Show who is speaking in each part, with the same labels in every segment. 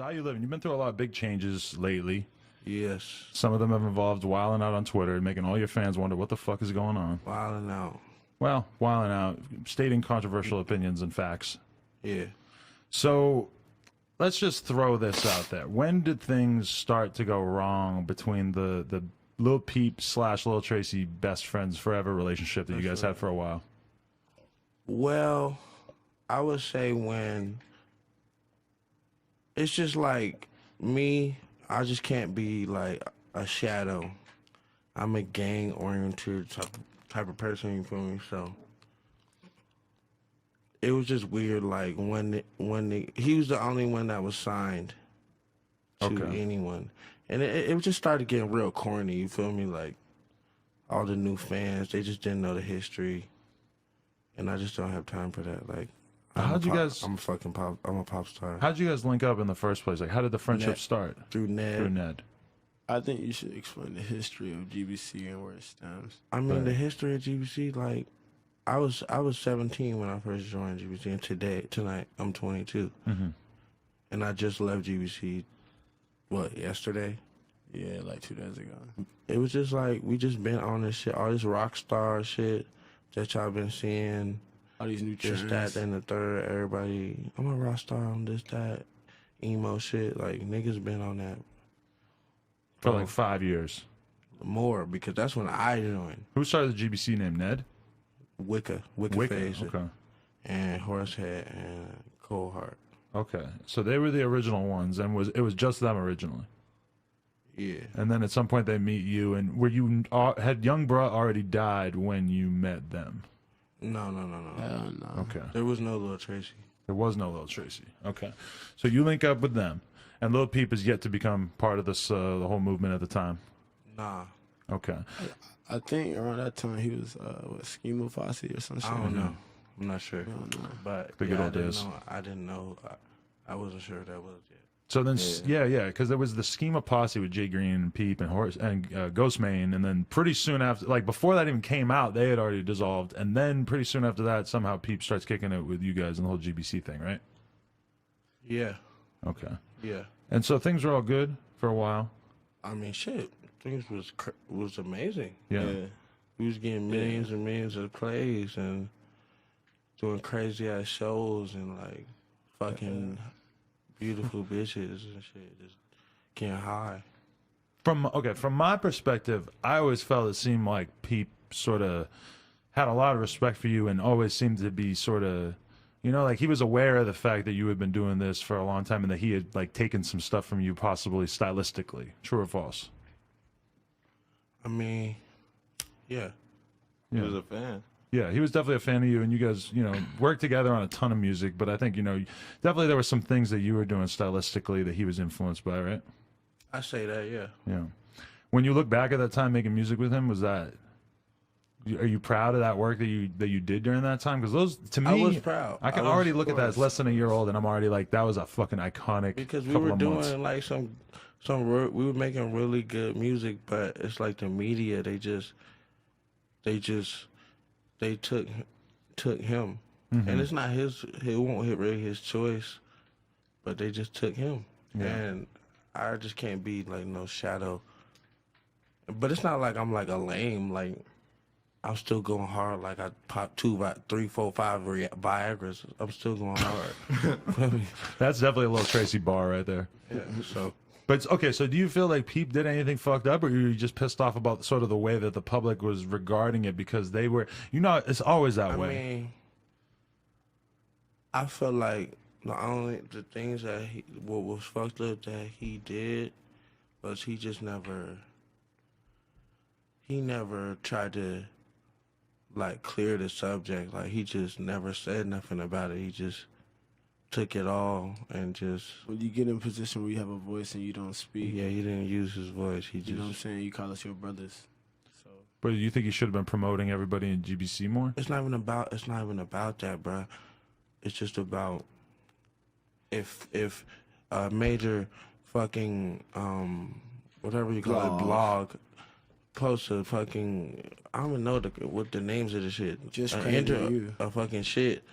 Speaker 1: So how you living? You've been through a lot of big changes lately.
Speaker 2: Yes.
Speaker 1: Some of them have involved wilding out on Twitter, making all your fans wonder what the fuck is going on.
Speaker 2: Wilding out.
Speaker 1: Well, wilding out, stating controversial opinions and facts.
Speaker 2: Yeah.
Speaker 1: So let's just throw this out there. When did things start to go wrong between the Lil Peep / Lil Tracy best friends forever relationship that you guys had for a while?
Speaker 2: Well, I would say when it's just like me, I just can't be like a shadow. I'm a gang-oriented type of person, you feel me? So it was just weird, like he was the only one that was signed to anyone. And it just started getting real corny, you feel me? Like all the new fans, they just didn't know the history. And I just don't have time for that. Like, I'm a pop star.
Speaker 1: How'd you guys link up in the first place? Like, how did the friendship start?
Speaker 2: Through Ned.
Speaker 1: Through Ned.
Speaker 3: I think you should explain the history of GBC and where it stems.
Speaker 2: I mean, the history of GBC, like, I was 17 when I first joined GBC, and tonight, I'm 22.
Speaker 1: Mm-hmm.
Speaker 2: And I just left GBC, yesterday?
Speaker 3: Yeah, like 2 days ago.
Speaker 2: It was just like, we just been on this shit, all this rock star shit that y'all been seeing.
Speaker 3: All these new
Speaker 2: This,
Speaker 3: trends.
Speaker 2: that, and the third. Everybody, I'm a rock star on this, that, emo shit. Like, niggas been on that.
Speaker 1: For like 5 years.
Speaker 2: More, because that's when I joined.
Speaker 1: Who started the GBC name? Ned?
Speaker 2: Wicca Phase.
Speaker 1: Okay.
Speaker 2: And Horsehead and Cold Heart.
Speaker 1: Okay. So they were the original ones, and it was just them originally.
Speaker 2: Yeah.
Speaker 1: And then at some point they meet you, and had Young Bruh already died when you met them?
Speaker 2: No.
Speaker 3: Hell no.
Speaker 1: Okay.
Speaker 2: There was no Lil Tracy.
Speaker 1: There was no Lil Tracy. Okay. So you link up with them, and Lil Peep is yet to become part of this, the whole movement at the time?
Speaker 2: Nah.
Speaker 1: Okay.
Speaker 3: I think around that time he was Schema Posse or some shit.
Speaker 2: I don't know. I'm not sure. But
Speaker 1: The good old days.
Speaker 2: I didn't know. I wasn't sure that was yet.
Speaker 1: So then, yeah, because there was the Schema Posse with Jay Green and Peep and Ghostmane, and then pretty soon after, like before that even came out, they had already dissolved, and then pretty soon after that, somehow Peep starts kicking it with you guys and the whole GBC thing, right?
Speaker 2: Yeah.
Speaker 1: Okay.
Speaker 2: Yeah.
Speaker 1: And so things were all good for a while.
Speaker 2: I mean, shit. Things was amazing.
Speaker 1: Yeah.
Speaker 2: We was getting millions and millions of plays and doing crazy ass shows and like fucking beautiful bitches and shit, just getting high.
Speaker 1: From my perspective, I always felt it seemed like Peep sort of had a lot of respect for you and always seemed to be sort of, like he was aware of the fact that you had been doing this for a long time and that he had like taken some stuff from you, possibly stylistically. True or false?
Speaker 2: I mean, yeah.
Speaker 4: He was a fan.
Speaker 1: Yeah, he was definitely a fan of you, and you guys, worked together on a ton of music. But I think, definitely there were some things that you were doing stylistically that he was influenced by, right?
Speaker 2: I say that, yeah.
Speaker 1: Yeah. When you look back at that time making music with him, are you proud of that work that you did during that time? Because those, to me,
Speaker 2: I was proud.
Speaker 1: I can already look at that as less than a year old, and I'm already like, that was a fucking iconic.
Speaker 2: Because we
Speaker 1: couple
Speaker 2: were
Speaker 1: of
Speaker 2: doing
Speaker 1: months.
Speaker 2: like we were making really good music, but it's like the media, they took him, and it's not it won't really his choice, but they just took him, and I just can't be like no shadow. But it's not like I'm like a lame, like I'm still going hard. Like I popped 2, 3, 4, 5 Viagra's. I'm still going hard.
Speaker 1: That's definitely a Lil Tracy bar right there.
Speaker 2: Yeah. So.
Speaker 1: But okay, so do you feel like Peep did anything fucked up, or were you just pissed off about sort of the way that the public was regarding it because they were, it's always that way.
Speaker 2: I mean, I feel like the things that what was fucked up that he did was he never tried to like clear the subject. Like he just never said nothing about it. He just took it all and just.
Speaker 3: When you get in a position where you have a voice and you don't speak.
Speaker 2: Yeah, he didn't use his voice. He just.
Speaker 3: You know what I'm saying? You call us your brothers. So.
Speaker 1: But do you think he should have been promoting everybody in GBC more?
Speaker 2: It's not even about that, bro. It's just about if a major fucking whatever you call it blog posts a fucking I don't even know what the names of the shit.
Speaker 3: Just crazy you.
Speaker 2: A fucking shit.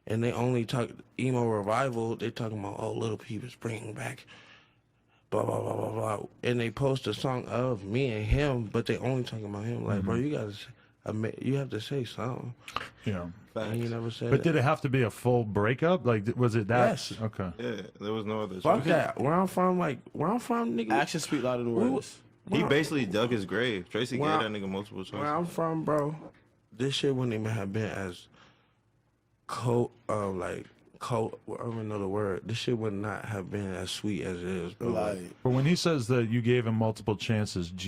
Speaker 2: and they only talk emo revival. They talking about, oh, Lil Peep is bringing back blah blah blah blah blah, and they post a song of me and him, but they only talking about him. Like, bro, you have to say something.
Speaker 1: Yeah.
Speaker 2: And you never said.
Speaker 1: But did it have to be a full breakup? Like, was it that?
Speaker 2: Yes.
Speaker 1: Okay.
Speaker 4: Yeah, there was no other.
Speaker 2: Fuck
Speaker 4: choice.
Speaker 2: that. Where I'm from, nigga.
Speaker 3: Actions speak louder than words.
Speaker 4: He basically dug his grave. Tracy gave that nigga multiple choices.
Speaker 2: Where I'm from, bro, this shit wouldn't even have been as cold, I don't even know the word. This shit would not have been as sweet as it is, bro.
Speaker 3: Like,
Speaker 1: But when he says that you gave him multiple chances, did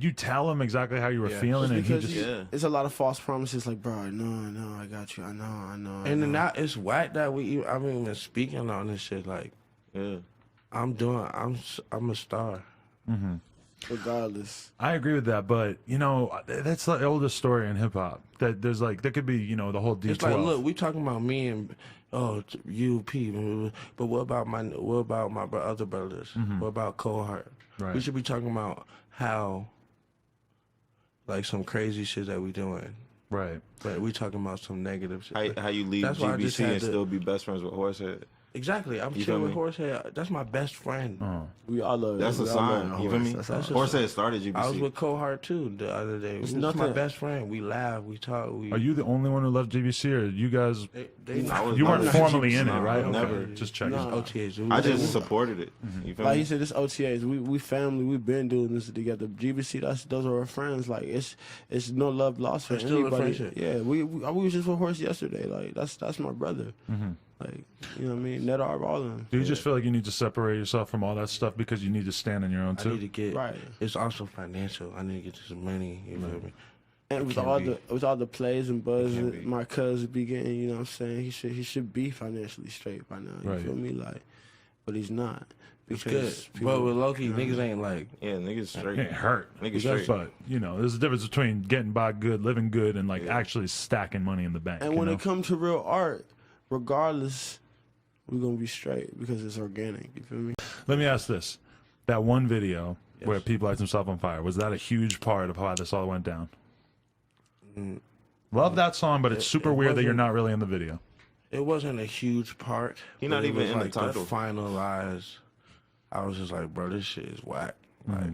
Speaker 1: you tell him exactly how you were feeling? And he
Speaker 3: because
Speaker 1: just
Speaker 3: it's a lot of false promises. Like, bro, no, I got you. I know.
Speaker 2: And then now it's whack that I'm even speaking on this shit. Like,
Speaker 4: Yeah.
Speaker 2: I'm a star.
Speaker 3: Regardless,
Speaker 1: I agree with that, but you know that's the oldest story in hip hop. That there could be the whole D12.
Speaker 2: It's like, look, we talking about me and UP, but what about my other brothers? What about Cohart?
Speaker 1: Right.
Speaker 2: We should be talking about how, like, some crazy shit that we doing.
Speaker 1: Right.
Speaker 2: But we talking about some negative shit.
Speaker 4: How you leave
Speaker 2: That's why I just
Speaker 4: GBC
Speaker 2: had
Speaker 4: and
Speaker 2: to-
Speaker 4: still be best friends with Horsehead?
Speaker 2: Exactly. I'm
Speaker 4: You
Speaker 2: chilling
Speaker 4: feel
Speaker 2: with Horsehead. That's my best friend.
Speaker 3: we all love.
Speaker 4: That's a
Speaker 3: we all love
Speaker 4: sign.
Speaker 3: our
Speaker 4: You feel me?
Speaker 3: horse. That's our-
Speaker 4: Horsehead started GBC.
Speaker 2: I was with Cohart too the other day. He's my
Speaker 3: nothing-
Speaker 2: best friend. We laugh. We talk.
Speaker 1: Are you the only one who left GBC, or you guys? You weren't
Speaker 4: not
Speaker 1: formally in it,
Speaker 4: GBC,
Speaker 1: right?
Speaker 4: no,
Speaker 1: Okay.
Speaker 4: never.
Speaker 1: Just checking.
Speaker 3: No.
Speaker 2: OTAs.
Speaker 4: I just supported it. You feel
Speaker 3: Like
Speaker 4: me?
Speaker 3: he said, this OTAs. We family. We've been doing this together. GBC. Those are our friends. Like it's no love lost for
Speaker 2: It's still a
Speaker 3: anybody.
Speaker 2: friendship.
Speaker 3: Yeah, we was just with Horse yesterday. Like that's my brother. Like, you know what I mean? Net our balling.
Speaker 1: Do you just feel like you need to separate yourself from all that stuff because you need to stand on your own
Speaker 2: I
Speaker 1: too?
Speaker 2: need to get.
Speaker 3: Right.
Speaker 2: It's also financial. I need to get this money. You feel me?
Speaker 3: And with
Speaker 2: can't
Speaker 3: all the plays and buzz
Speaker 2: can't
Speaker 3: that
Speaker 2: be.
Speaker 3: my cousin be getting, you know what I'm saying? He should be financially straight by now. You
Speaker 1: Right.
Speaker 3: feel me? Like, but he's not.
Speaker 2: It's
Speaker 3: Because
Speaker 2: good. But with Loki, niggas ain't like.
Speaker 4: Yeah, niggas straight.
Speaker 1: It hurt.
Speaker 4: Niggas straight.
Speaker 1: But there's a difference between getting by good, living good, and like actually stacking money in the bank.
Speaker 3: And when it comes to real art, regardless, we're gonna be straight because it's organic. You feel me?
Speaker 1: Let me ask this: that one video where Peep lights himself on fire, was that a huge part of how this all went down? Love that song, but it's super weird that you're
Speaker 2: wasn't-
Speaker 1: not really in the video.
Speaker 2: It wasn't a huge part.
Speaker 4: He
Speaker 2: but
Speaker 4: not
Speaker 2: it
Speaker 4: even
Speaker 2: was
Speaker 4: in the
Speaker 2: like
Speaker 4: title.
Speaker 2: Finalized. I was just like, bro, this shit is whack. Like,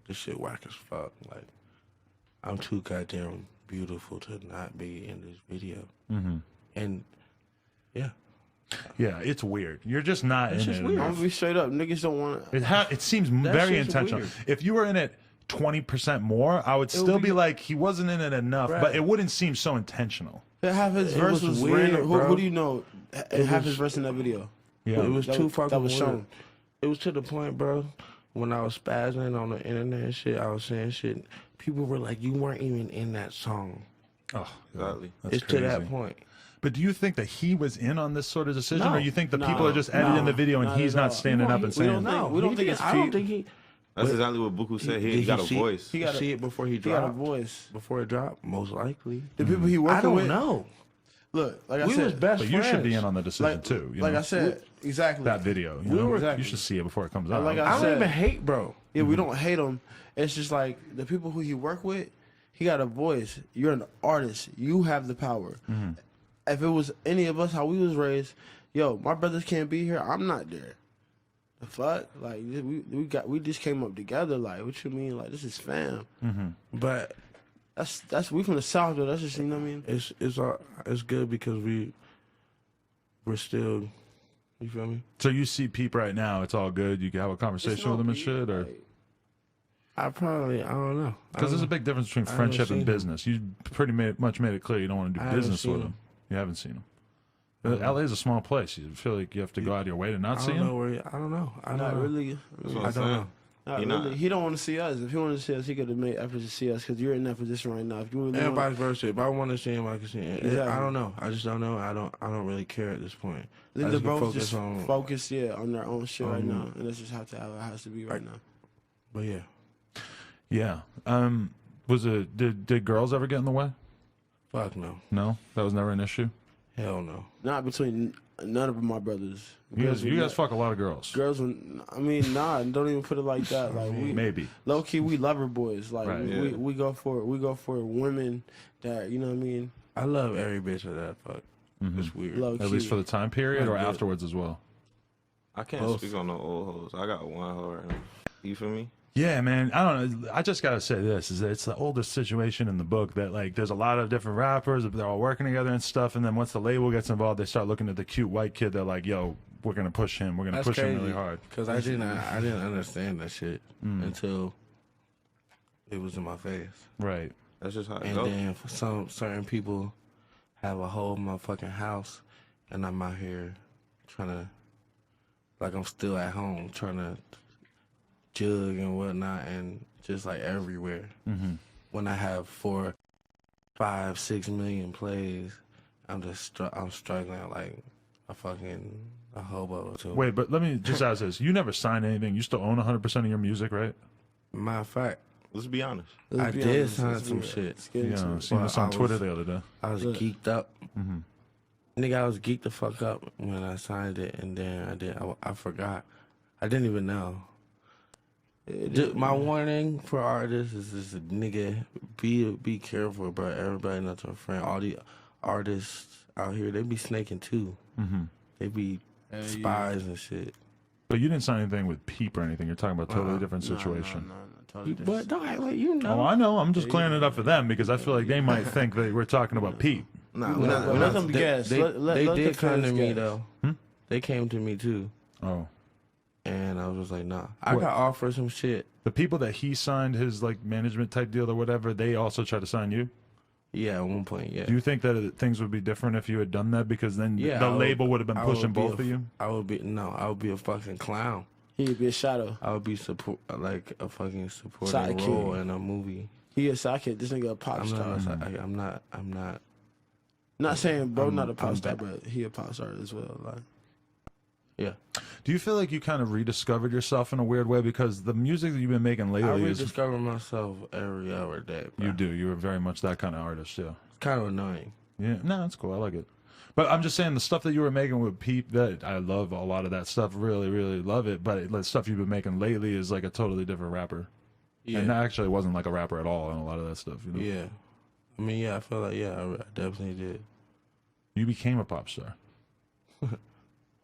Speaker 2: this shit whack as fuck. Like, I'm too goddamn beautiful to not be in this video. And yeah,
Speaker 1: Yeah, it's weird. You're just not in
Speaker 2: just
Speaker 1: it.
Speaker 2: weird.
Speaker 3: I'm gonna be straight up. Niggas don't want.
Speaker 1: It seems very
Speaker 2: shit's
Speaker 1: intentional.
Speaker 2: weird.
Speaker 1: If you were in it 20% more, I would still be like, he wasn't in it enough, but
Speaker 2: Right.
Speaker 1: it wouldn't seem so intentional.
Speaker 3: Half his
Speaker 2: It
Speaker 3: verse
Speaker 2: was
Speaker 3: was
Speaker 2: weird,
Speaker 3: random.
Speaker 2: bro.
Speaker 3: Who do you know? Half his
Speaker 2: was-
Speaker 3: verse in that video.
Speaker 1: Yeah.
Speaker 2: it was
Speaker 3: That
Speaker 2: too
Speaker 3: was-
Speaker 2: fucking
Speaker 3: that was
Speaker 2: weird.
Speaker 3: shown.
Speaker 2: It was to the point, bro, when I was spazzing on the internet and shit, I was saying shit. People were like, you weren't even in that song.
Speaker 1: Oh,
Speaker 4: Exactly.
Speaker 1: that's
Speaker 2: It's
Speaker 1: crazy.
Speaker 2: to that point.
Speaker 1: But do you think that he was in on this sort of decision,
Speaker 2: No.
Speaker 1: or you think the
Speaker 3: No.
Speaker 1: people are just editing the video and
Speaker 3: Not
Speaker 1: he's
Speaker 3: at all.
Speaker 1: not standing up and
Speaker 3: We
Speaker 1: saying,
Speaker 3: don't think- we don't think it's
Speaker 2: I don't
Speaker 3: Pete.
Speaker 2: think he.
Speaker 4: That's exactly what Buku said.
Speaker 2: Did
Speaker 4: He got a
Speaker 2: see-
Speaker 4: voice.
Speaker 3: He got
Speaker 2: see it before he
Speaker 3: He got a
Speaker 2: dropped.
Speaker 3: voice.
Speaker 2: Before it dropped, most likely.
Speaker 3: The people he working
Speaker 2: I don't
Speaker 3: with.
Speaker 2: know.
Speaker 3: Look, like I
Speaker 2: We
Speaker 3: said,
Speaker 2: was best
Speaker 1: but you
Speaker 2: friends.
Speaker 1: should be in on the decision
Speaker 3: like,
Speaker 1: too. You
Speaker 3: like
Speaker 1: know?
Speaker 3: I said, exactly.
Speaker 1: that video. You,
Speaker 2: we
Speaker 1: know?
Speaker 2: were-
Speaker 1: You should see it before it comes out.
Speaker 3: Like
Speaker 2: I don't
Speaker 3: said-
Speaker 2: even hate, bro.
Speaker 3: Yeah, we don't hate him. It's just like the people who he work with, he got a voice. You're an artist. You have the power. If it was any of us, how we was raised, yo, my brothers can't be here. I'm not there. The fuck? Like we just came up together. Like what you mean? Like this is fam.
Speaker 2: But
Speaker 3: That's we from the south though. That's just, you know what I mean.
Speaker 2: it's good because we're still. You feel me?
Speaker 1: So you see Peep right now, it's all good. You can have a conversation with him and shit, or
Speaker 2: I don't know.
Speaker 1: because there's a big difference between
Speaker 2: haven't
Speaker 1: friendship and
Speaker 2: seen him.
Speaker 1: business. You pretty much made it clear you don't want to
Speaker 2: I
Speaker 1: do
Speaker 2: haven't
Speaker 1: business
Speaker 2: seen
Speaker 1: with him.
Speaker 2: him.
Speaker 1: You haven't seen him. LA is a small place. You feel like you have to go out of your way to not
Speaker 2: I
Speaker 1: see
Speaker 2: don't
Speaker 1: him.
Speaker 2: know where. I don't know. I
Speaker 3: Not
Speaker 2: don't know.
Speaker 3: really.
Speaker 4: That's what
Speaker 2: I
Speaker 4: I'm
Speaker 2: don't
Speaker 4: saying.
Speaker 2: know.
Speaker 3: Not
Speaker 4: He
Speaker 3: really.
Speaker 4: not.
Speaker 3: He don't want to see us. If he wanted to see us, he could have made efforts to see us because you're in that position right now. If you really
Speaker 2: And
Speaker 3: want,
Speaker 2: vice versa. If I want to see him, I can see him.
Speaker 3: Exactly.
Speaker 2: I don't know. I just don't know. I don't really care at this point.
Speaker 3: I think
Speaker 2: I
Speaker 3: the
Speaker 2: just been
Speaker 3: bros just
Speaker 2: on.
Speaker 3: focus, on their own shit right
Speaker 2: Um,
Speaker 3: now, and that's just how it has to be right now.
Speaker 2: But yeah,
Speaker 1: Yeah. Was it? Did girls ever get in the way?
Speaker 2: fuck no.
Speaker 1: No, that was never an issue.
Speaker 2: Hell no.
Speaker 3: Not between none of my brothers.
Speaker 1: You
Speaker 3: Girls
Speaker 1: guys
Speaker 3: would not-
Speaker 1: fuck a lot of girls.
Speaker 3: Girls, I mean, nah, don't even put it like that. Like we,
Speaker 1: Maybe.
Speaker 3: low key, we lover boys. Like
Speaker 1: Right.
Speaker 3: we, we go for women that, you know what I mean.
Speaker 2: I love every bitch of that fuck. It's weird.
Speaker 3: Low
Speaker 1: At
Speaker 3: key.
Speaker 1: least for the time period, or
Speaker 2: Not good.
Speaker 1: afterwards as well.
Speaker 4: I can't
Speaker 2: Both.
Speaker 4: speak on no old hoes. I got one hoe right now. You feel me?
Speaker 1: Yeah, man. I don't know. I just gotta say this: is that it's the oldest situation in the book that like there's a lot of different rappers, they're all working together and stuff, and then once the label gets involved, they start looking at the cute white kid. They're like, "Yo, we're gonna push him. We're gonna
Speaker 2: That's
Speaker 1: push him
Speaker 2: crazy.
Speaker 1: really hard."
Speaker 2: Because I didn't understand that shit until it was in my face.
Speaker 1: Right.
Speaker 4: That's just how it
Speaker 2: And
Speaker 4: goes.
Speaker 2: then for some certain people have a whole motherfucking house, and I'm out here trying to, like I'm still at home trying to jug and whatnot, and just like everywhere. When I have 4, 5, 6 million plays, I'm just I'm struggling like a hobo or two.
Speaker 1: Wait, but let me just ask this: you never signed anything. You still own 100% of your music, right?
Speaker 2: Matter of fact,
Speaker 4: Let's be honest.
Speaker 3: Let's
Speaker 2: I
Speaker 3: be
Speaker 2: did
Speaker 3: honest,
Speaker 2: sign
Speaker 3: let's be
Speaker 2: some
Speaker 3: real.
Speaker 2: shit.
Speaker 3: Let's get
Speaker 1: Yeah,
Speaker 3: into
Speaker 1: I
Speaker 3: it.
Speaker 1: seen this on
Speaker 2: I
Speaker 1: Twitter
Speaker 2: was-
Speaker 1: the other day.
Speaker 2: I was
Speaker 3: Look.
Speaker 2: geeked up. Nigga, I was geeked the fuck up when I signed it, and then I forgot. I didn't even know. My warning for artists is this: nigga, be careful, bro. Everybody not your friend. All the artists out here, they be snaking too. They be spies and shit.
Speaker 1: But you didn't sign anything with Peep or anything. You're talking about a totally different situation.
Speaker 3: No, totally
Speaker 2: But don't act like you know.
Speaker 1: Oh, I know. I'm just clearing it up for them because I feel like they might think that we're talking about Peep.
Speaker 4: Nah,
Speaker 3: Let them guess.
Speaker 2: They
Speaker 3: Let
Speaker 2: did
Speaker 3: the
Speaker 2: come to
Speaker 3: fans
Speaker 2: me
Speaker 3: guess.
Speaker 2: though. They came to me too,
Speaker 1: Oh.
Speaker 2: and I was just like, nah. I
Speaker 1: What?
Speaker 2: got offered some shit.
Speaker 1: The people that he signed his like management type deal or whatever, they also try to sign you.
Speaker 2: Yeah, at one point, yeah.
Speaker 1: Do you think that things would be different if you had done that? Because then
Speaker 2: Yeah,
Speaker 1: the
Speaker 2: I would-
Speaker 1: label would have been
Speaker 2: I
Speaker 1: pushing
Speaker 2: would be
Speaker 1: both
Speaker 2: a-
Speaker 1: of you.
Speaker 2: I would be a fucking clown.
Speaker 3: He'd be a shadow.
Speaker 2: I would be like a fucking supporting
Speaker 3: Sidekick.
Speaker 2: role in a movie.
Speaker 3: He a sidekick. This nigga a pop
Speaker 2: I'm
Speaker 3: star.
Speaker 2: not. I'm not.
Speaker 3: Not saying bro not a pop
Speaker 2: I'm
Speaker 3: star,
Speaker 2: back.
Speaker 3: but he a pop star as well. Like
Speaker 2: Yeah.
Speaker 1: Do you feel like you kind of rediscovered yourself in a weird way? Because the music that you've been making
Speaker 2: I
Speaker 1: lately is
Speaker 2: rediscover myself every other day. Bro.
Speaker 1: you do. You were very much that kind of artist, yeah.
Speaker 2: It's kind of annoying.
Speaker 1: Yeah, no, that's cool. I like it. But I'm just saying the stuff that you were making with Peep, that I love a lot of that stuff. Really, really love it. But the stuff you've been making lately is like a totally different rapper.
Speaker 2: Yeah.
Speaker 1: And that actually wasn't like a rapper at all in a lot of that stuff. You know?
Speaker 2: Yeah. I mean, yeah. I feel like I definitely did.
Speaker 1: You became a pop star.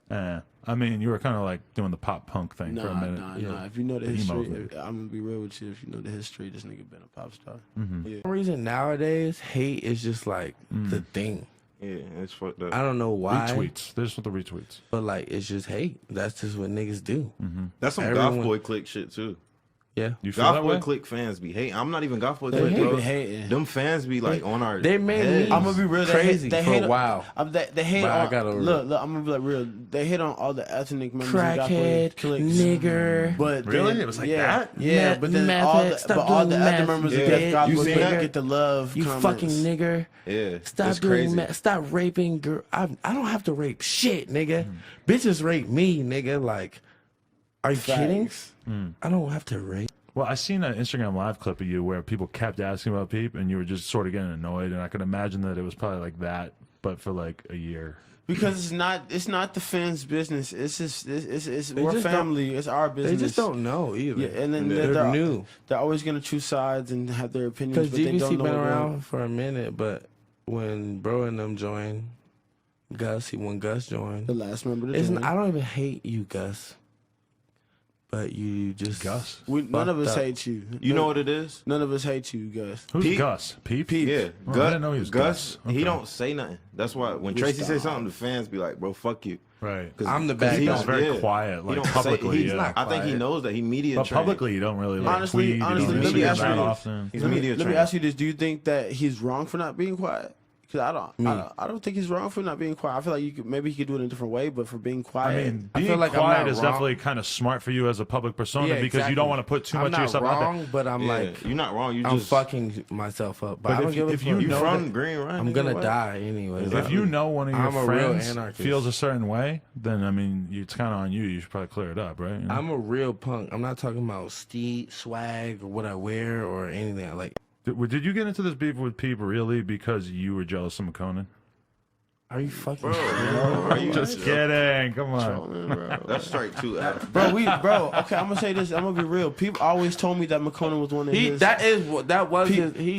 Speaker 1: I mean, you were kind of like doing the pop punk thing for a minute.
Speaker 3: nah. If you know the
Speaker 1: Emo
Speaker 3: history,
Speaker 1: thing.
Speaker 3: I'm gonna be real with you. If you know the history, this nigga been a pop star.
Speaker 1: Mm-hmm.
Speaker 3: Yeah.
Speaker 2: For some reason nowadays, hate is just like the thing.
Speaker 4: Yeah, it's fucked up.
Speaker 2: I don't know why,
Speaker 1: Retweets. There's what the retweets.
Speaker 2: but like it's just hate. That's just what niggas do.
Speaker 4: That's some
Speaker 2: Everyone-
Speaker 4: goth boy clique shit too.
Speaker 2: Yeah.
Speaker 1: You feel
Speaker 4: Goth
Speaker 1: that
Speaker 4: boy
Speaker 1: way?
Speaker 4: clique fans be hating. I'm not even goth boy
Speaker 2: They
Speaker 4: clique,
Speaker 2: hate.
Speaker 4: bro.
Speaker 3: They hating.
Speaker 4: Them fans be like on our.
Speaker 2: They made
Speaker 4: heads.
Speaker 2: me
Speaker 3: I'm gonna be real.
Speaker 2: crazy
Speaker 3: they
Speaker 2: for
Speaker 3: hate
Speaker 2: a while.
Speaker 3: They hate
Speaker 2: But I
Speaker 3: on.
Speaker 2: gotta-
Speaker 3: Look. I'm gonna be like real. They hate on all the ethnic members. of Goth Boy
Speaker 2: Crackhead,
Speaker 3: cliques.
Speaker 2: nigger.
Speaker 3: But
Speaker 1: Really?
Speaker 3: then-
Speaker 1: It was like
Speaker 3: yeah,
Speaker 1: that?
Speaker 3: Yeah, but then all
Speaker 2: Method.
Speaker 3: the,
Speaker 2: Stop
Speaker 3: but all the
Speaker 2: doing
Speaker 3: other
Speaker 2: meth,
Speaker 3: members
Speaker 4: yeah.
Speaker 3: of Goth
Speaker 4: You
Speaker 3: Boy
Speaker 4: seen
Speaker 3: clique
Speaker 4: that?
Speaker 3: get the love.
Speaker 2: You
Speaker 3: comments.
Speaker 2: fucking nigger.
Speaker 4: Yeah,
Speaker 2: Stop
Speaker 4: it's
Speaker 2: doing
Speaker 4: crazy.
Speaker 2: that. Stop raping girl. I don't have to rape shit, nigga. Bitches rape me, nigga. Like, are you kidding?
Speaker 3: Facts.
Speaker 2: I don't have to rape.
Speaker 1: Well, I seen an Instagram live clip of you where people kept asking about Peep, and you were just sort of getting annoyed, and I could imagine that it was probably like that, but for like a year.
Speaker 3: Because it's not the fans' business. It's just it's we're
Speaker 2: just
Speaker 3: family. It's our
Speaker 2: They
Speaker 3: business.
Speaker 2: just don't know either.
Speaker 3: Yeah, and then
Speaker 2: they're new.
Speaker 3: They're always gonna choose sides and have their opinions.
Speaker 2: Because
Speaker 3: But they don't
Speaker 2: GBC
Speaker 3: know
Speaker 2: been
Speaker 3: what
Speaker 2: around for a minute, but when bro and them joined, when Gus joined,
Speaker 3: the last member. Of the
Speaker 2: isn't
Speaker 3: team.
Speaker 2: I don't even hate you, Gus. But you just
Speaker 1: Gus?
Speaker 3: None of us
Speaker 2: fucked up.
Speaker 3: hate you.
Speaker 4: You know what it is?
Speaker 3: None of us hate you, Gus.
Speaker 1: Who's
Speaker 4: Peep?
Speaker 1: Gus? Peep?
Speaker 4: Yeah,
Speaker 1: Oh, I
Speaker 4: Gus.
Speaker 1: didn't know he was Gus. Okay.
Speaker 4: He don't say nothing. That's why when Tracy say something, the fans be like, "Bro, fuck you."
Speaker 1: Right.
Speaker 4: 'Cause-
Speaker 2: I'm the
Speaker 4: 'cause
Speaker 2: bad
Speaker 4: he
Speaker 2: guy.
Speaker 4: don't-
Speaker 1: He's very
Speaker 4: yeah.
Speaker 1: quiet,
Speaker 4: He
Speaker 1: like
Speaker 4: don't say-
Speaker 1: publicly.
Speaker 4: he's
Speaker 1: Yeah.
Speaker 2: not
Speaker 4: I think he
Speaker 2: quiet.
Speaker 4: knows that he media
Speaker 1: But
Speaker 4: trained.
Speaker 1: publicly, you don't really like
Speaker 3: Honestly-
Speaker 1: tweet. You
Speaker 3: honestly,
Speaker 1: don't
Speaker 3: let
Speaker 1: really
Speaker 3: me
Speaker 1: see
Speaker 3: ask
Speaker 1: him
Speaker 3: you
Speaker 1: that
Speaker 3: this.
Speaker 1: often.
Speaker 4: He's
Speaker 3: Let me,
Speaker 4: media
Speaker 3: let me
Speaker 4: trained.
Speaker 3: ask you this: do you think that he's wrong for not being quiet? Because I don't think he's wrong for not being quiet. I feel like maybe he could do it in a different way, but for being quiet,
Speaker 1: I mean,
Speaker 2: I
Speaker 1: being
Speaker 2: feel like I'm
Speaker 1: quiet
Speaker 2: not
Speaker 1: is
Speaker 2: wrong.
Speaker 1: definitely kind of smart for you as a public persona
Speaker 2: Yeah,
Speaker 1: because you
Speaker 2: exactly.
Speaker 1: don't want to put too
Speaker 2: I'm
Speaker 1: much of
Speaker 2: not
Speaker 1: yourself out
Speaker 2: wrong,
Speaker 1: there.
Speaker 2: but I'm
Speaker 4: Yeah,
Speaker 2: like,
Speaker 4: you're not wrong. You
Speaker 2: I'm
Speaker 4: just
Speaker 2: fucking myself up. But
Speaker 1: But
Speaker 2: I don't
Speaker 1: if
Speaker 2: give a
Speaker 1: you
Speaker 2: fuck.
Speaker 4: You
Speaker 1: know
Speaker 4: from
Speaker 1: that-
Speaker 4: Green Run?
Speaker 2: I'm
Speaker 4: nigga,
Speaker 2: gonna
Speaker 4: what?
Speaker 2: die anyway.
Speaker 1: If you know one of your
Speaker 2: I'm a real
Speaker 1: friends
Speaker 2: anarchist.
Speaker 1: feels a certain way, then I mean, it's kind of on you. You should probably clear it up, right? You know?
Speaker 2: I'm a real punk. I'm not talking about swag or what I wear or anything. Like,
Speaker 1: Did you get into this beef with Peep really because you were jealous of McConan?
Speaker 2: Are you fucking
Speaker 4: Are you
Speaker 1: Just kidding. Come on.
Speaker 3: Trolling, bro.
Speaker 4: That's strike 2.
Speaker 3: Bro, okay, I'm gonna say this. I'm gonna be real. People always told me that McConan was one of his.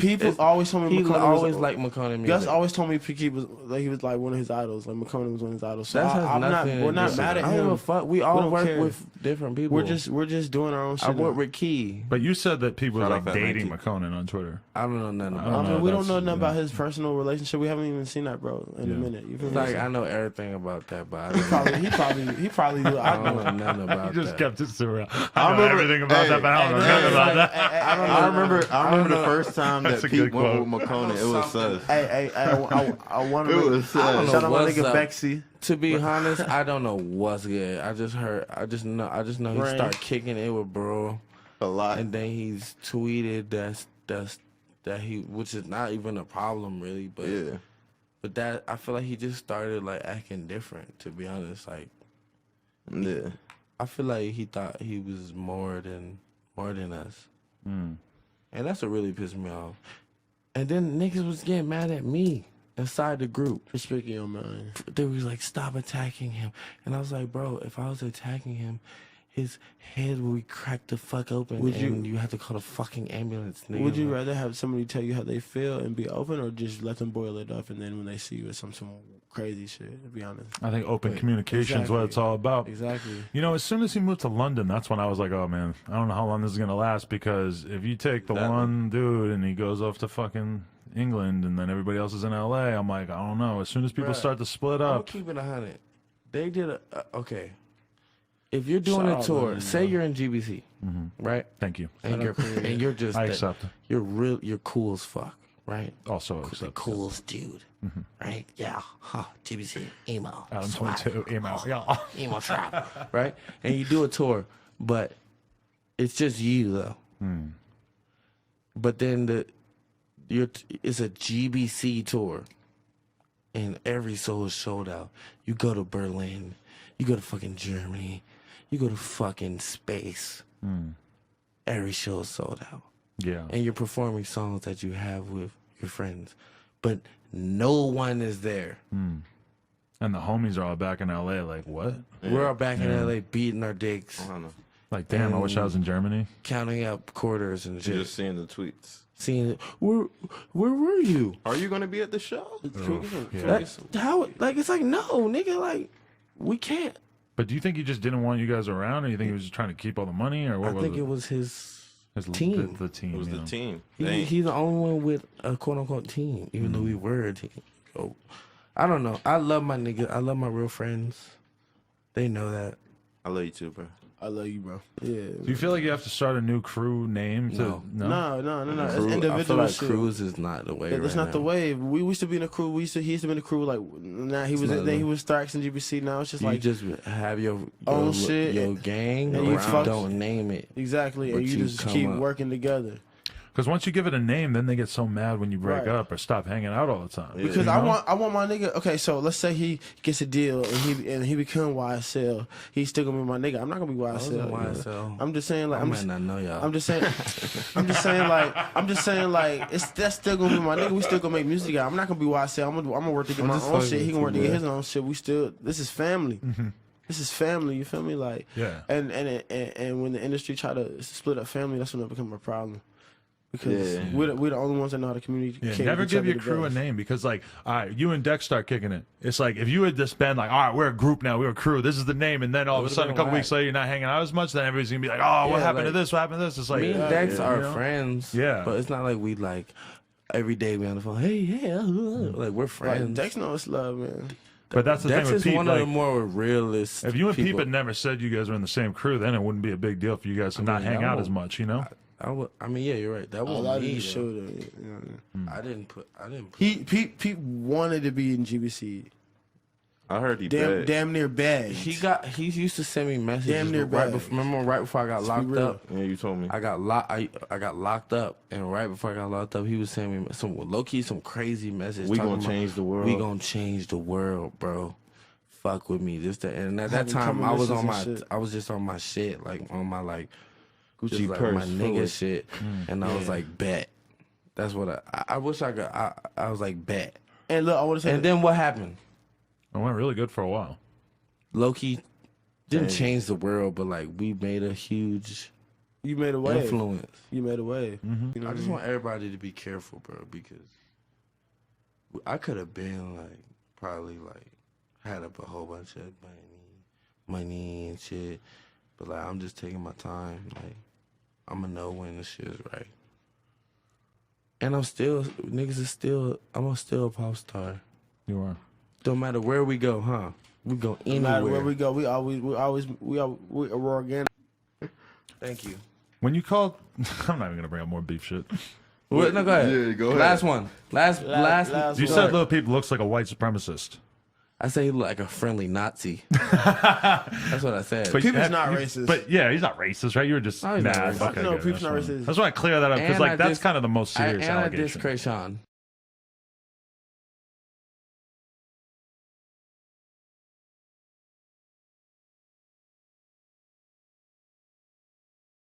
Speaker 3: People always told me
Speaker 2: He
Speaker 3: McConan
Speaker 2: always
Speaker 3: was
Speaker 2: liked McConan music.
Speaker 3: Gus always told me he was like one of his idols. Like McConan was one of his idols. So
Speaker 2: That has
Speaker 3: I'm not.
Speaker 2: nothing.
Speaker 3: We're not mad at
Speaker 2: I don't give
Speaker 3: him.
Speaker 2: a fuck. We all
Speaker 3: don't
Speaker 2: work
Speaker 3: care.
Speaker 2: with different people.
Speaker 3: We're just doing our own shit.
Speaker 2: I work with Key.
Speaker 1: But you said that people were
Speaker 4: Shout
Speaker 1: like
Speaker 4: out Fat
Speaker 1: dating
Speaker 4: Mikey.
Speaker 1: McConan on Twitter.
Speaker 2: I don't know nothing
Speaker 1: I
Speaker 2: about
Speaker 1: don't
Speaker 2: it.
Speaker 1: know.
Speaker 3: we don't know
Speaker 1: That's-
Speaker 3: nothing about his personal relationship. We haven't even seen that, bro, in a minute. You feel me?
Speaker 2: Like I know everything about that, but I
Speaker 3: He probably do.
Speaker 2: I
Speaker 3: I
Speaker 2: don't
Speaker 3: know.
Speaker 2: know nothing about
Speaker 1: You just
Speaker 2: that.
Speaker 1: kept it surreal. I know
Speaker 4: remember-
Speaker 1: everything about
Speaker 4: hey,
Speaker 1: that, but I don't know
Speaker 3: Hey,
Speaker 1: nothing
Speaker 3: man,
Speaker 1: about
Speaker 3: like,
Speaker 1: that.
Speaker 4: I remember the first time
Speaker 1: That's
Speaker 4: that
Speaker 1: a good
Speaker 4: Pete went
Speaker 1: quote.
Speaker 4: with McConan. It was sus.
Speaker 3: I want
Speaker 4: It
Speaker 3: to.
Speaker 4: was sus.
Speaker 2: I don't know
Speaker 3: Shout out my
Speaker 2: what's
Speaker 3: nigga
Speaker 2: up.
Speaker 3: Bexy.
Speaker 2: To be honest, I don't know what's good. I just know he
Speaker 3: Right.
Speaker 2: started kicking it with bro,
Speaker 4: A lot.
Speaker 2: and then he's tweeted that he, which is not even a problem really, but
Speaker 4: Yeah.
Speaker 2: but that I feel like he just started like acting different. To be honest, like
Speaker 4: Yeah.
Speaker 2: I feel like he thought he was more than us, and that's what really pissed me off. And then niggas was getting mad at me inside the group.
Speaker 3: For speaking your mind.
Speaker 2: They was like, stop attacking him. And I was like, bro, if I was attacking him, his head would be cracked the fuck open.
Speaker 3: Would
Speaker 2: and you have to call a fucking ambulance, nigga.
Speaker 3: Would you
Speaker 2: Like,
Speaker 3: rather have somebody tell you how they feel and be open, or just let them boil it up, and then when they see you, it's some crazy shit? To be honest.
Speaker 1: I think open communication is what
Speaker 3: exactly.
Speaker 1: it's all about.
Speaker 3: Exactly.
Speaker 1: You know, as soon as he moved to London, that's when I was like, oh man, I don't know how long this is going to last, because if you take the one dude and he goes off to fucking England and then everybody else is in LA, I'm like, I don't know. As soon as people
Speaker 2: Bruh,
Speaker 1: start to split
Speaker 2: I'm
Speaker 1: up,
Speaker 2: keep it 100. They did okay. If you're doing
Speaker 3: Shout
Speaker 2: a
Speaker 3: out,
Speaker 2: tour,
Speaker 3: man,
Speaker 2: say you're in GBC, right?
Speaker 1: thank you.
Speaker 2: And you're just
Speaker 1: I accept.
Speaker 2: you're cool as fuck, right?
Speaker 1: Also
Speaker 2: The
Speaker 1: accept.
Speaker 2: coolest dude, right? Yeah, huh? GBC, emo,
Speaker 1: Adam
Speaker 2: swag,
Speaker 1: 22, email. Yeah.
Speaker 2: emo trap, right? And you do a tour, but it's just you though. But then it's a GBC tour, and every show is sold out. You go to Berlin, you go to fucking Germany, you go to fucking space. Every show is sold out.
Speaker 1: Yeah.
Speaker 2: And you're performing songs that you have with your friends, but no one is there.
Speaker 1: And the homies are all back in LA, like, what?
Speaker 2: We're all back in LA beating our dicks,
Speaker 4: I don't know.
Speaker 1: Like, damn, I wish I was in Germany.
Speaker 2: counting up quarters and shit.
Speaker 4: You're just seeing the tweets.
Speaker 2: Seeing it. Where were you?
Speaker 4: Are you going to be at the show?
Speaker 2: How? Like, it's like, no, nigga, like, we can't.
Speaker 1: But do you think he just didn't want you guys around, or you think he was just trying to keep all the money, or what
Speaker 2: I
Speaker 1: was
Speaker 2: think
Speaker 1: it?
Speaker 2: it was his
Speaker 1: His
Speaker 2: team.
Speaker 1: The team.
Speaker 4: It was
Speaker 1: you
Speaker 4: the
Speaker 1: know?
Speaker 4: team.
Speaker 2: He's the only one with a quote unquote team, even though we were a team. So, I don't know. I love my niggas. I love my real friends. They know that.
Speaker 4: I love you too, bro.
Speaker 3: I love you, bro. Yeah.
Speaker 1: Do you feel like you have to start a new crew name? To,
Speaker 3: No. It's
Speaker 2: Crew,
Speaker 3: individual
Speaker 2: I feel like
Speaker 3: shit.
Speaker 2: cruise is not the way.
Speaker 3: That's
Speaker 2: right
Speaker 3: not
Speaker 2: now.
Speaker 3: the way. We used to be in a crew. He used to be in a crew. Like now he was.
Speaker 2: not
Speaker 3: Then he
Speaker 2: the-
Speaker 3: was Starks in GBC. Now it's just
Speaker 2: You
Speaker 3: like
Speaker 2: just have your
Speaker 3: own shit,
Speaker 2: your gang,
Speaker 3: and you
Speaker 2: but
Speaker 3: fuck-
Speaker 2: don't name it.
Speaker 3: exactly,
Speaker 2: But
Speaker 3: and you
Speaker 2: you
Speaker 3: just
Speaker 2: come
Speaker 3: keep
Speaker 2: up.
Speaker 3: working together.
Speaker 1: Because once you give it a name, then they get so mad when you break
Speaker 3: Right.
Speaker 1: up or stop hanging out all the time.
Speaker 4: Yeah.
Speaker 3: Because
Speaker 1: You
Speaker 3: I
Speaker 1: know?
Speaker 3: want my nigga. Okay, so let's say he gets a deal and he become YSL. He's still gonna be my nigga. I'm not gonna be
Speaker 2: I was in
Speaker 3: YSL.
Speaker 2: YSL.
Speaker 3: I'm just saying like
Speaker 2: I might not know y'all.
Speaker 3: I'm just saying like that's still gonna be my nigga. We still gonna make music together. I'm not gonna be YSL. I'm gonna work to get
Speaker 2: I'm
Speaker 3: my
Speaker 2: just
Speaker 3: own
Speaker 2: fucking
Speaker 3: shit. He
Speaker 2: with
Speaker 3: can work to
Speaker 2: you,
Speaker 3: get
Speaker 2: bro.
Speaker 3: his own shit. We still this is family. This is family. You feel me? Like
Speaker 1: Yeah.
Speaker 3: And when the industry try to split up family, that's when it become a problem. Because
Speaker 4: Yeah.
Speaker 3: we're the only ones that know how to communicate.
Speaker 1: Yeah, never
Speaker 3: with each
Speaker 1: give
Speaker 3: other
Speaker 1: your
Speaker 3: the
Speaker 1: crew a
Speaker 3: best.
Speaker 1: name, because like, all right, you and Dex start kicking it. It's like if you had just been like, all right, we're a group now, we're a crew, this is the name, and then all of a
Speaker 2: would've
Speaker 1: sudden a
Speaker 2: been
Speaker 1: couple
Speaker 2: whack.
Speaker 1: weeks later you're not hanging out as much, then everybody's gonna be like, oh, what
Speaker 2: Yeah,
Speaker 1: happened to
Speaker 2: like,
Speaker 1: this? What happened to this? It's like,
Speaker 2: Me and Dex
Speaker 1: you
Speaker 2: are
Speaker 1: know?
Speaker 2: friends.
Speaker 1: Yeah.
Speaker 2: But it's not like we like every day we on the phone. Hey, yeah, like we're
Speaker 3: Like,
Speaker 2: friends.
Speaker 3: Dex knows love, man.
Speaker 1: But that's the
Speaker 2: Dex
Speaker 1: thing with
Speaker 2: is
Speaker 1: Pete.
Speaker 2: one of
Speaker 1: Like,
Speaker 2: the more realist.
Speaker 1: if you and Pete
Speaker 2: people.
Speaker 1: had never said you guys were in the same crew, then it wouldn't be a big deal for you guys to not
Speaker 2: mean,
Speaker 1: hang
Speaker 2: I
Speaker 1: out
Speaker 2: won't-
Speaker 1: as much, you know?
Speaker 2: I mean, yeah, you're right. That
Speaker 3: A
Speaker 2: was
Speaker 3: lot of
Speaker 2: me.
Speaker 3: the
Speaker 2: though.
Speaker 3: show, though, you know what I mean?
Speaker 2: I didn't put.
Speaker 3: Pete wanted to be in GBC.
Speaker 4: I heard he begged.
Speaker 3: Damn near bad.
Speaker 2: He used to send me messages.
Speaker 3: Damn near
Speaker 2: right
Speaker 3: bad.
Speaker 2: before. Remember, right before I got locked
Speaker 3: real.
Speaker 2: up.
Speaker 4: Yeah, you told me.
Speaker 2: I got locked up, and right before I got locked up, he was sending me some low key, some crazy message.
Speaker 4: We
Speaker 2: talking
Speaker 4: gonna
Speaker 2: about,
Speaker 4: change the world.
Speaker 2: We gonna change the world, bro. Fuck with me, this that. And at that
Speaker 3: Having
Speaker 2: time, I was on my,
Speaker 3: premonitions and shit.
Speaker 2: I was just on my shit, like on my like
Speaker 4: Gucci
Speaker 2: just like
Speaker 4: purse.
Speaker 2: my nigga
Speaker 4: fully.
Speaker 2: shit, and I was like, bet. That's what I wish I could. I was like, bet.
Speaker 3: And look, I want to say,
Speaker 2: And then what happened?
Speaker 1: It went really good for a while.
Speaker 2: Low-key didn't change the world, but like we made a huge
Speaker 3: You made a wave.
Speaker 2: influence.
Speaker 3: You made a wave. You know
Speaker 2: I
Speaker 3: what
Speaker 2: just
Speaker 3: mean?
Speaker 2: want everybody to be careful, bro, because I could have been like probably like had up a whole bunch of money and shit, but like I'm just taking my time. Like I'm gonna know when the shit is right, and I'm still still a pop star.
Speaker 1: You are.
Speaker 2: Don't matter where we go, huh? We go
Speaker 3: No
Speaker 2: anywhere.
Speaker 3: matter where we go, we're organic.
Speaker 2: Thank you.
Speaker 1: When you called, I'm not even gonna bring up more beef shit.
Speaker 2: What? No, go ahead.
Speaker 4: Yeah, go ahead.
Speaker 2: Last one. Last.
Speaker 1: You
Speaker 3: one.
Speaker 1: said Lil Peep looks like a white supremacist.
Speaker 2: I say he look like a friendly Nazi. That's what I said.
Speaker 1: But
Speaker 3: Peep is
Speaker 1: have
Speaker 3: not
Speaker 1: you-
Speaker 3: racist.
Speaker 1: But yeah, he's not racist, right? You were just
Speaker 2: No, he's not
Speaker 1: mad.
Speaker 2: racist.
Speaker 1: Okay,
Speaker 3: No,
Speaker 1: good.
Speaker 3: Peep's
Speaker 1: That's
Speaker 3: not
Speaker 1: fine.
Speaker 3: racist.
Speaker 1: That's why I clear that up because
Speaker 2: And
Speaker 1: like
Speaker 2: I
Speaker 1: that's
Speaker 2: just-
Speaker 1: kind of the most serious
Speaker 2: and I
Speaker 1: allegation.
Speaker 2: diss Krayshawn.